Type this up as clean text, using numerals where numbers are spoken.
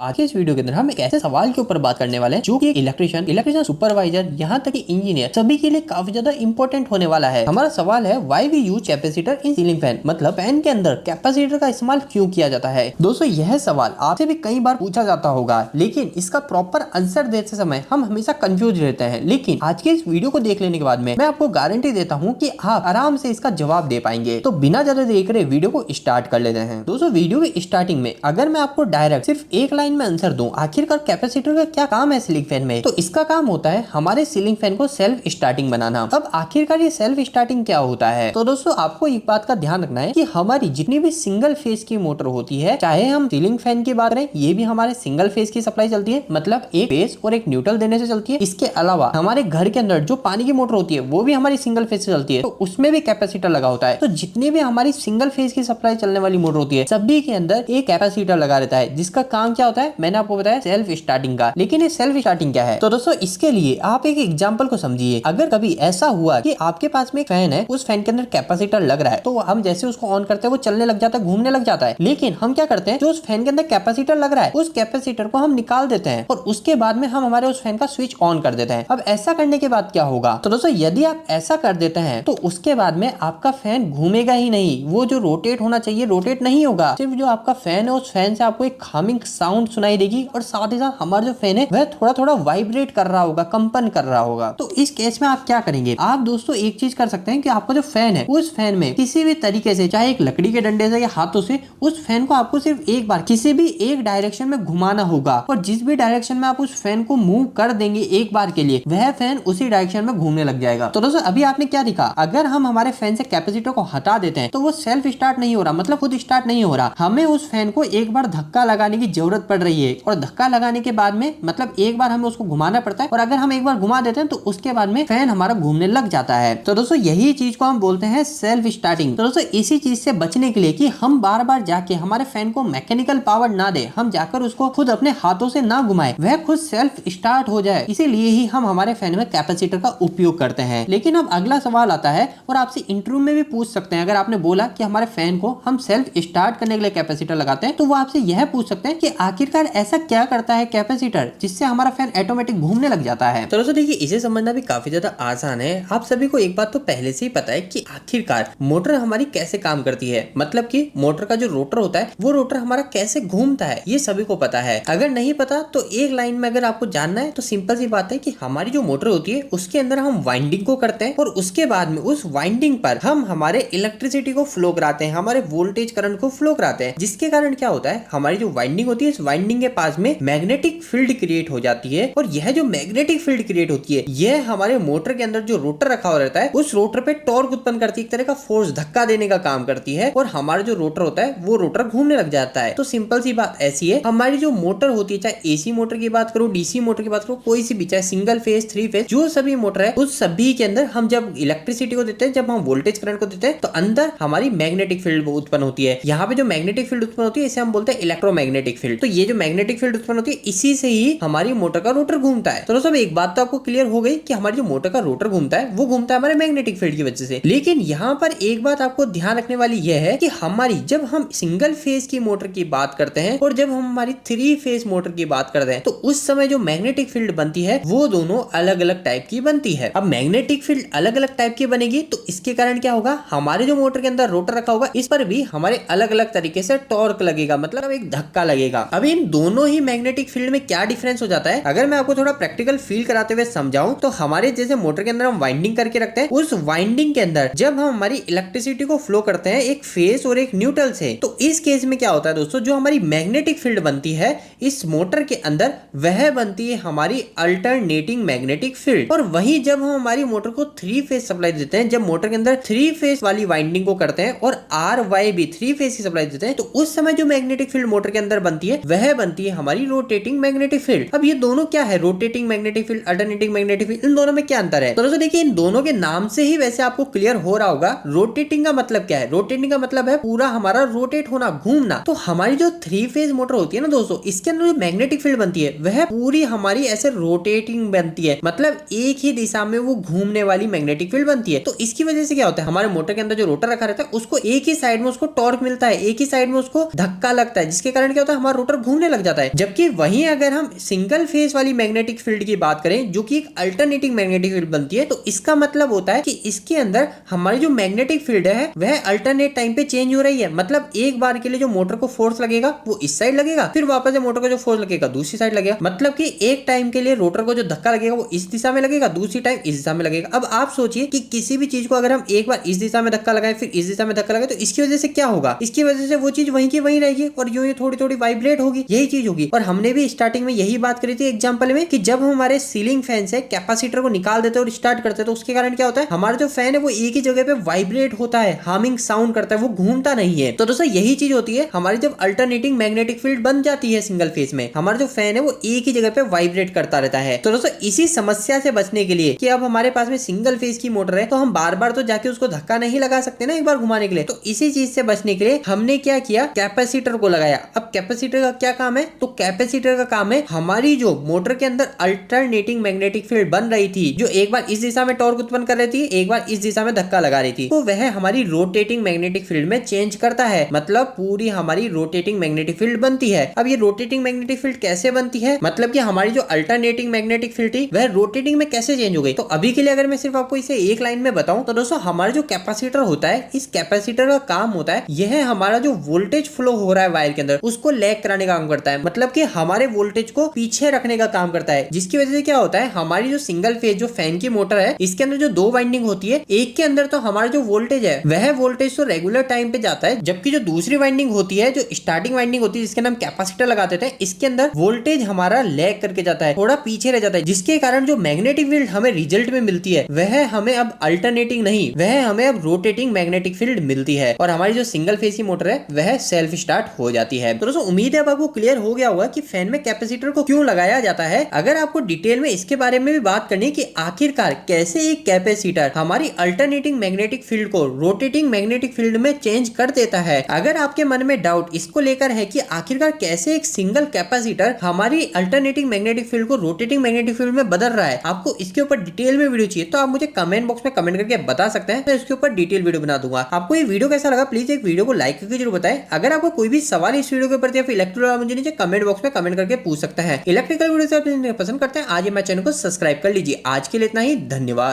आज के इस वीडियो के अंदर हम एक ऐसे सवाल के ऊपर बात करने वाले हैं जो कि इलेक्ट्रिशियन सुपरवाइजर यहाँ तक कि इंजीनियर सभी के लिए काफी ज्यादा इंपॉर्टेंट होने वाला है। हमारा सवाल है why we use capacitor in ceiling fan, मतलब फैन के अंदर कैपेसिटर का इस्तेमाल क्यों किया जाता है। दोस्तों यह सवाल आपसे भी कई बार पूछा जाता होगा, लेकिन इसका प्रॉपर आंसर देते समय हम हमेशा कंफ्यूज रहते हैं। लेकिन आज के इस वीडियो को देख लेने के बाद में मैं आपको गारंटी देता हूँ कि आप आराम से इसका जवाब दे पाएंगे। तो बिना ज्यादा देर करे वीडियो को स्टार्ट कर लेते हैं। दोस्तों वीडियो की स्टार्टिंग में अगर मैं आपको डायरेक्ट सिर्फ एक लाइन में आंसर दूं, आखिरकार कैपेसिटर का क्या काम है सीलिंग फैन में, तो इसका काम होता है हमारे सीलिंग फैन को सेल्फ स्टार्टिंग बनाना। अब आखिरकार ये सेल्फ स्टार्टिंग क्या होता है, तो दोस्तों आपको एक बात का ध्यान रखना है कि हमारी जितनी भी सिंगल फेज की मोटर होती है, चाहे हम सीलिंग फैन की बात करें, ये भी हमारे सिंगल फेज की सप्लाई चलती है, मतलब एक फेज और एक न्यूट्रल देने से चलती है। इसके अलावा हमारे घर के अंदर जो पानी की मोटर होती है वो भी हमारी सिंगल फेज से चलती है, तो उसमें भी कैपेसिटर लगा होता है। तो जितनी भी हमारी सिंगल फेज की सप्लाई चलने वाली मोटर होती है, सभी के अंदर एक कैपेसिटर लगा रहता है, जिसका काम क्या होता है मैंने आपको बताया सेल्फ स्टार्टिंग का। लेकिन ये सेल्फ स्टार्टिंग क्या है, तो दोस्तों इसके लिए आप एक एग्जांपल को समझिए। अगर कभी ऐसा हुआ कि आपके पास में एक फैन है, उस फैन के अंदर कैपेसिटर लग रहा है, तो हम जैसे उसको ऑन करते हैं वो चलने लग जाता है, घूमने लग जाता है। लेकिन हम क्या करते हैं, जो उस फैन के अंदर कैपेसिटर लग रहा है उस कैपेसिटर को हम निकाल देते हैं और उसके बाद में हम हमारे उस फैन का स्विच ऑन कर देते हैं। अब ऐसा करने के बाद क्या होगा, तो दोस्तों यदि आप ऐसा कर देते हैं तो उसके बाद में आपका फैन घूमेगा ही नहीं, वो जो रोटेट होना चाहिए रोटेट नहीं होगा। सिर्फ जो आपका फैन है उस फैन से आपको एक खामिंग साउंड सुनाई देगी और साथ ही साथ हमारा जो फैन है वह थोड़ा थोड़ा वाइब्रेट कर रहा होगा, कंपन कर रहा होगा। तो इस केस में आप क्या करेंगे, आप दोस्तों एक चीज कर सकते हैं कि आपका जो फैन है उस फैन में किसी भी तरीके से, चाहे एक लकड़ी के डंडे से या हाथों से, उस फैन को आपको सिर्फ एक बार किसी भी एक डायरेक्शन में घुमाना होगा और जिस भी डायरेक्शन में आप उस फैन को मूव कर देंगे एक बार के लिए, वह फैन उसी डायरेक्शन में घूमने लग जाएगा। तो दोस्तों अभी आपने क्या दिखा, अगर हम हमारे फैन से कैपेसिटर को हटा देते हैं तो वो सेल्फ स्टार्ट नहीं हो रहा, मतलब खुद स्टार्ट नहीं हो रहा। हमें उस फैन को एक बार धक्का लगाने की जरूरत पड़ रही है और धक्का लगाने के बाद में मतलब एक बार हमें उसको घुमाना पड़ता है, और अगर हम एक बार घुमा देते हैं तो उसके बाद में फैन हमारा घूमने लग जाता है। तो दोस्तों यही चीज को हम बोलते हैं सेल्फ स्टार्टिंग। तो दोस्तों इसी चीज से बचने के लिए कि हम बार बार जाके हमारे फैन को मैकेनिकल पावर ना दे, हम जाकर उसको खुद अपने हाथों से ना घुमाए, वह खुद सेल्फ स्टार्ट हो जाए, इसीलिए ही हम हमारे फैन में कैपेसिटर का उपयोग करते हैं। लेकिन अब अगला सवाल आता है, और आपसे इंटरव्यू में भी पूछ सकते हैं, अगर आपने बोला कि हमारे फैन को हम सेल्फ स्टार्ट करने के लिए कैपेसिटर लगाते हैं, तो वो आपसे यह पूछ सकते हैं कि आखिरकार ऐसा क्या करता है कैपेसिटर जिससे हमारा फैन ऑटोमेटिक घूमने लग जाता है। तो दोस्तों देखिए, इसे समझना भी काफी ज्यादा आसान है। आप सभी को एक बात तो पहले से ही पता है कि आखिरकार मोटर हमारी कैसे काम करती है, मतलब कि मोटर का जो रोटर होता है वो रोटर हमारा कैसे घूमता है, ये सभी को पता है। अगर नहीं पता तो एक लाइन में अगर आपको जानना है तो सिंपल सी बात है कि हमारी जो मोटर होती है उसके अंदर हम वाइंडिंग को करते हैं और उसके बाद में उस वाइंडिंग पर हम हमारे इलेक्ट्रिसिटी को फ्लो कराते हैं, हमारे वोल्टेज करंट को फ्लो कराते हैं, जिसके कारण क्या होता है, हमारी जो वाइंडिंग होती है इस वाइंडिंग के पास में मैग्नेटिक फील्ड क्रिएट हो जाती है। और यह जो मैग्नेटिक फील्ड क्रिएट होती है यह हमारे मोटर के अंदर जो रोटर रखा हुआ रहता है उस रोटर पे टॉर्क उत्पन्न करती है, एक तरह का फोर्स, धक्का देने का काम करती है, और हमारा जो रोटर होता है वो रोटर घूमने लग जाता है। तो सिंपल सी बात ऐसी है, हमारी जो मोटर होती है, चाहे एसी मोटर की बात करो, डीसी मोटर की बात करो, कोई सी भी, चाहे सिंगल फेज, थ्री फेज, जो सभी मोटर है उस सभी के अंदर हम जब इलेक्ट्रिसिटी को देते हैं, जब हम वोल्टेज करंट को देते हैं, तो अंदर हमारी मैग्नेटिक फील्ड उत्पन्न होती है। यहाँ पे जो मैग्नेटिक फील्ड उत्पन्न होती है इसे हम बोलते हैं इलेक्ट्रोमैग्नेटिक फील्ड। तो ये जो मैग्नेटिक फील्ड उत्पन्न होती है इसी से ही हमारी मोटर का रोटर घूमता है। तो दोस्तों एक बात तो आपको क्लियर हो गई कि हमारी जो मोटर का रोटर घूमता है वो घूमता है हमारे मैग्नेटिक फील्ड की वजह से। लेकिन यहाँ पर एक बात आपको ध्यान रखने वाली यह है कि हमारी जब हम सिंगल फेज की मोटर की बात करते हैं और जब हम हमारी थ्री फेज मोटर की बात करते हैं, तो उस समय जो मैग्नेटिक फील्ड बनती है वो दोनों अलग अलग टाइप की बनती है। अब मैग्नेटिक फील्ड अलग अलग टाइप की बनेगी तो इसके कारण क्या होगा, हमारे जो मोटर के अंदर रोटर रखा होगा इस पर भी हमारे अलग अलग तरीके से टॉर्क लगेगा, मतलब एक धक्का लगेगा। अब इन दोनों ही मैग्नेटिक फील्ड में क्या डिफरेंस हो जाता है, अगर मैं आपको थोड़ा प्रैक्टिकल फील कराते हुए समझाऊं, तो हमारे जैसे मोटर के अंदर हम वाइंडिंग करके रखते हैं, उस वाइंडिंग के अंदर जब हम हमारी इलेक्ट्रिसिटी को फ्लो करते हैं एक फेज और एक न्यूट्रल से, तो इस केस में क्या होता है दोस्तों, जो हमारी मैग्नेटिक फील्ड बनती है इस मोटर के अंदर वह बनती है हमारी अल्टरनेटिंग मैग्नेटिक फील्ड। और वहीं जब हम हमारी मोटर को थ्री फेज सप्लाई देते हैं, जब मोटर के अंदर थ्री फेज वाली वाइंडिंग को करते हैं और आर वाई भी थ्री फेज की सप्लाई देते हैं, तो उस समय जो मैग्नेटिक फील्ड मोटर के अंदर बनती है वह बनती है हमारी रोटेटिंग मैग्नेटिक फील्ड। अब ये दोनों क्या है, rotating magnetic field, alternating magnetic field, इन दोनों में क्या अंतर है। तो दोस्तों देखिए, इन दोनों के नाम से ही वैसे आपको क्लियर हो रहा होगा, रोटेटिंग का मतलब क्या है, रोटेटिंग का मतलब है पूरा हमारा रोटेट होना, घूमना। तो हमारी जो थ्री फेज मोटर होती है ना दोस्तों, इसके अंदर जो मैग्नेटिक फील्ड बनती है वह पूरी हमारी ऐसे रोटेटिंग बनती है, मतलब एक ही दिशा में वो घूमने वाली मैग्नेटिक फील्ड बनती है। तो इसकी वजह से क्या होता है, हमारे मोटर के अंदर जो रोटर रखा रहता है उसको एक ही साइड में उसको टॉर्क मिलता है, एक ही साइड में उसको धक्का लगता है, जिसके कारण क्या होता है हमारा रोटर घूमने लग जाता है। जबकि वहीं अगर हम सिंगल फेज वाली मैग्नेटिक फील्ड की बात करें जो कि एक अल्टरनेटिंग मैग्नेटिक फील्ड बनती है, तो इसका मतलब होता है कि इसके अंदर हमारी जो मैग्नेटिक फील्ड है वह अल्टरनेट टाइम पे चेंज हो रही है। मतलब एक बार के लिए जो मोटर को फोर्स लगेगा वो इस साइड लगेगा, फिर वापस से मोटर को जो फोर्स लगेगा दूसरी साइड लगेगा। मतलब कि एक टाइम के लिए रोटर को जो धक्का लगेगा वो इस दिशा में लगेगा, दूसरी टाइम इस दिशा में लगेगा। अब आप सोचिए कि किसी भी चीज को अगर हम एक बार इस दिशा में धक्का लगाए फिर इस दिशा में धक्का लगाए तो इसकी वजह से क्या होगा, इसकी वजह से वो चीज वहीं की वहीं रहेगी और यूं ही थोड़ी थोड़ी वाइब्रेट होगी, यही चीज होगी। और हमने भी स्टार्टिंग में यही बात करी थी एग्जांपल में कि जब हम हमारे सीलिंग फैन से कैपेसिटर को निकाल देते हैं और स्टार्ट करते हैं तो उसके कारण क्या होता है, हमारा जो फैन है वो एक ही जगह पे वाइब्रेट होता है, हार्मिंग साउंड करता है, वो घूमता नहीं है। तो दोस्तों यही चीज होती है हमारी जब अल्टरनेटिंग मैग्नेटिक फील्ड बन जाती है सिंगल फेज में, हमारा जो फैन है वो एक ही जगह पे वाइब्रेट करता रहता है। तो दोस्तों इसी समस्या से बचने के लिए कि अब हमारे पास में सिंगल फेज की मोटर है तो हम बार बार तो जाके उसको धक्का नहीं लगा सकते ना एक बार घुमाने के लिए, तो इसी चीज से बचने के लिए हमने क्या किया, कैपेसिटर को लगाया। अब कैपेसिटर का क्या काम है, तो कैपेसिटर का काम है हमारी जो मोटर के अंदर अल्टरनेटिंग मैग्नेटिक फील्ड बन रही थी, जो एक बार इस दिशा में टॉर्क उत्पन्न कर रही थी, एक बार इस दिशा में धक्का लगा रही थी, तो वह हमारी रोटेटिंग मैग्नेटिक फील्ड में चेंज करता है। मतलब पूरी हमारी रोटेटिंग मैग्नेटिक फील्ड बनती है। अब ये रोटेटिंग मैग्नेटिक फील्ड कैसे बनती है, मतलब कि हमारी जो अल्टरनेटिंग मैग्नेटिक फील्ड थी वह रोटेटिंग में कैसे चेंज हो गई। तो अभी के लिए अगर मैं सिर्फ आपको इसे एक लाइन में बताऊं तो दोस्तों हमारा जो कैपेसिटर होता है, इस कैपेसिटर का काम होता है यह हमारा जो वोल्टेज फ्लो हो रहा है वायर के अंदर उसको लैग कराने का काम करता है। मतलब कि हमारे वोल्टेज को पीछे रखने का काम करता है, जिसकी वजह से क्या होता है, हमारी जो सिंगल फेज जो फैन की मोटर है इसके अंदर जो दो वाइंडिंग होती है, एक के अंदर तो हमारा जो वोल्टेज है वह वोल्टेज तो रेगुलर टाइम पे जाता है, जबकि जो दूसरी वाइंडिंग होती है, जो स्टार्टिंग वाइंडिंग होती है जिसके नाम कैपेसिटर लगा देते हैं, इसके अंदर वोल्टेज हमारा लैग करके जाता है, थोड़ा पीछे रह जाता है, जिसके कारण जो मैग्नेटिक फील्ड हमें रिजल्ट में मिलती है वह हमें अब अल्टरनेटिंग नहीं, वह हमें अब रोटेटिंग मैग्नेटिक फील्ड मिलती है और हमारी जो सिंगल फेज की मोटर है वह सेल्फ स्टार्ट हो जाती है। तो दोस्तों उम्मीद है अब आपको क्लियर हो गया होगा कि फैन में कैपेसिटर को क्यों लगाया जाता है। अगर आपको डिटेल में इसके बारे में भी बात करनी है कि आखिरकार कैसे एक कैपेसिटर हमारी अल्टरनेटिंग मैग्नेटिक फील्ड को रोटेटिंग मैग्नेटिक फील्ड में चेंज कर देता है, अगर आपके मन में डाउट इसको लेकर है कि आखिरकार कैसे एक सिंगल कैपेसिटर हमारी अल्टरनेटिंग मैग्नेटिक फील्ड को रोटेटिंग मैग्नेटिक फील्ड में बदल रहा है, आपको इसके ऊपर डिटेल में वीडियो चाहिए तो आप मुझे कमेंट बॉक्स में कमेंट करके बता सकते हैं, तो इसके ऊपर डिटेल वीडियो बना दूंगा। आपको ये वीडियो कैसा लगा प्लीज एक वीडियो को लाइक करके जरूर बताएं। अगर आपको कोई भी सवाल इस वीडियो के ऊपर या फिर इलेक्ट्रिकल मुझे नीचे कमेंट बॉक्स में कमेंट करके पूछ सकते हैं। इलेक्ट्रिकल वीडियो से आप पसंद करते हैं आज हमारे चैनल को सब्सक्राइब कर लीजिए। आज के लिए इतना ही, धन्यवाद।